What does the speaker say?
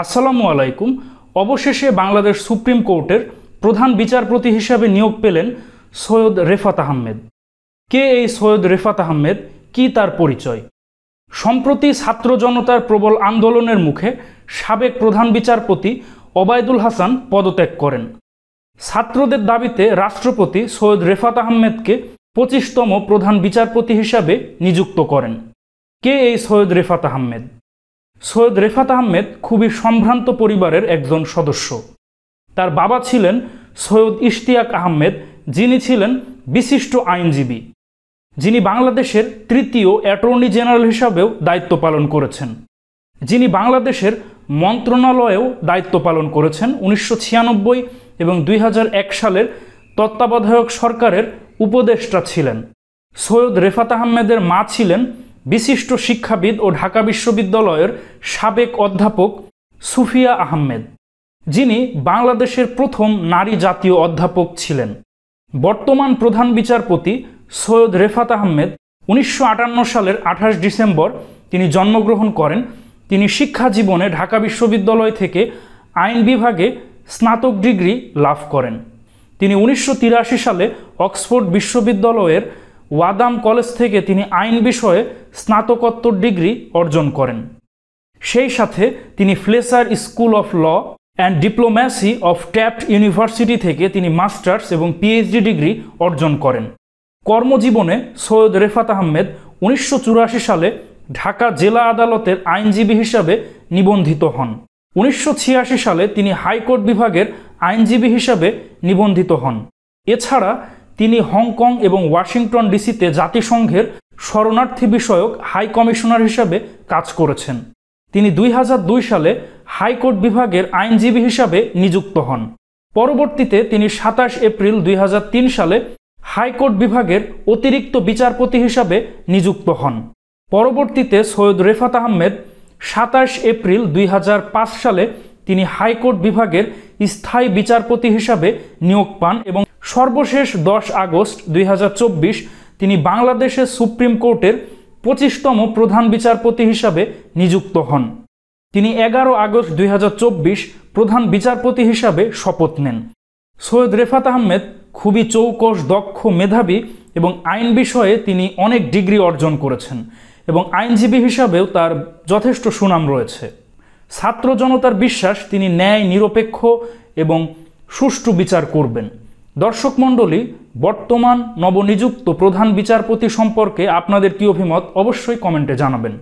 আসসালামু আলাইকুম। অবশেষে বাংলাদেশ সুপ্রিম কোর্টের প্রধান বিচারপতি হিসাবে নিয়োগ পেলেন সৈয়দ রেফাত আহমেদ। কে এই সৈয়দ রেফাত আহমেদ, কি তার পরিচয়? সম্প্রতি ছাত্র জনতার প্রবল আন্দোলনের মুখে সাবেক প্রধান বিচারপতি ওবায়দুল হাসান পদত্যাগ করেন। ছাত্রদের দাবিতে রাষ্ট্রপতি সৈয়দ রেফাত আহমেদকে 25তম প্রধান বিচারপতি হিসাবে নিযুক্ত করেন। কে এই সৈয়দ রেফাত আহমেদ? সৈয়দ রেফাত আহমেদ খুবই সম্ভ্রান্ত পরিবারের একজন সদস্য। তার বাবা ছিলেন সৈয়দ ইশতিয়াক আহমেদ, যিনি ছিলেন বিশিষ্ট আইনজীবী, যিনি বাংলাদেশের তৃতীয় অ্যাটর্নি জেনারেল হিসাবেও দায়িত্ব পালন করেছেন, যিনি বাংলাদেশের মন্ত্রণালয়েও দায়িত্ব পালন করেছেন। 1996 এবং 2001 সালের তত্ত্বাবধায়ক সরকারের উপদেষ্টা ছিলেন। সৈয়দ রেফাত আহমেদের মা ছিলেন বিশিষ্ট শিক্ষাবিদ ও ঢাকা বিশ্ববিদ্যালয়ের সাবেক অধ্যাপক সুফিয়া আহমেদ, যিনি বাংলাদেশের প্রথম নারী জাতীয় অধ্যাপক ছিলেন। বর্তমান প্রধান বিচারপতি সৈয়দ রেফাত আহমেদ 1958 সালের 28 ডিসেম্বর তিনি জন্মগ্রহণ করেন। তিনি শিক্ষা জীবনে ঢাকা বিশ্ববিদ্যালয় থেকে আইন বিভাগে স্নাতক ডিগ্রি লাভ করেন। তিনি 1983 সালে অক্সফোর্ড বিশ্ববিদ্যালয়ের ওয়াদাম কলেজ থেকে তিনি আইন বিষয়ে স্নাতকোত্তর ডিগ্রি অর্জন করেন। সেই সাথে তিনি Fletcher school of law and diplomacy of Tufts university থেকে তিনি মাস্টার্স এবং পিএইচডি ডিগ্রি অর্জন করেন। কর্মজীবনে সৈয়দ রেফাত আহমেদ 1984 সালে ঢাকা জেলা আদালতের আইনজীবী হিসাবে নিবন্ধিত হন। 1986 সালে তিনি হাইকোর্ট বিভাগের আইনজীবী হিসাবে নিবন্ধিত হন। এছাড়া তিনি হংকং এবং ওয়াশিংটন ডিসিতে জাতিসংঘের শরণার্থী বিষয়ক হাই কমিশনার হিসাবে কাজ করেছেন। তিনি 2002 সালে হাইকোর্ট বিভাগের আইনজীবী হিসাবে নিযুক্ত হন। পরবর্তীতে তিনি 27 এপ্রিল 2003 সালে হাইকোর্ট বিভাগের অতিরিক্ত বিচারপতি হিসাবে নিযুক্ত হন। পরবর্তীতে সৈয়দ রেফাত আহমেদ 27 এপ্রিল 2005 সালে তিনি হাইকোর্ট বিভাগের স্থায়ী বিচারপতি হিসাবে নিয়োগ পান এবং সর্বশেষ 10 আগস্ট 2024 তিনি বাংলাদেশের সুপ্রিম কোর্টের 25তম প্রধান বিচারপতি হিসাবে নিযুক্ত হন। তিনি 11 আগস্ট 2024 প্রধান বিচারপতি হিসাবে শপথ নেন। সৈয়দ রেফাত আহমেদ খুবই চৌকস, দক্ষ, মেধাবী এবং আইন বিষয়ে তিনি অনেক ডিগ্রি অর্জন করেছেন এবং আইনজীবী হিসাবেও তার যথেষ্ট সুনাম রয়েছে। ছাত্র জনতার বিশ্বাস তিনি ন্যায়, নিরপেক্ষ এবং সুষ্ঠু বিচার করবেন। দর্শক মণ্ডলী, বর্তমান নবনিযুক্ত প্রধান বিচারপতি সম্পর্কে আপনাদের কী অভিমত অবশ্যই কমেন্টে জানাবেন।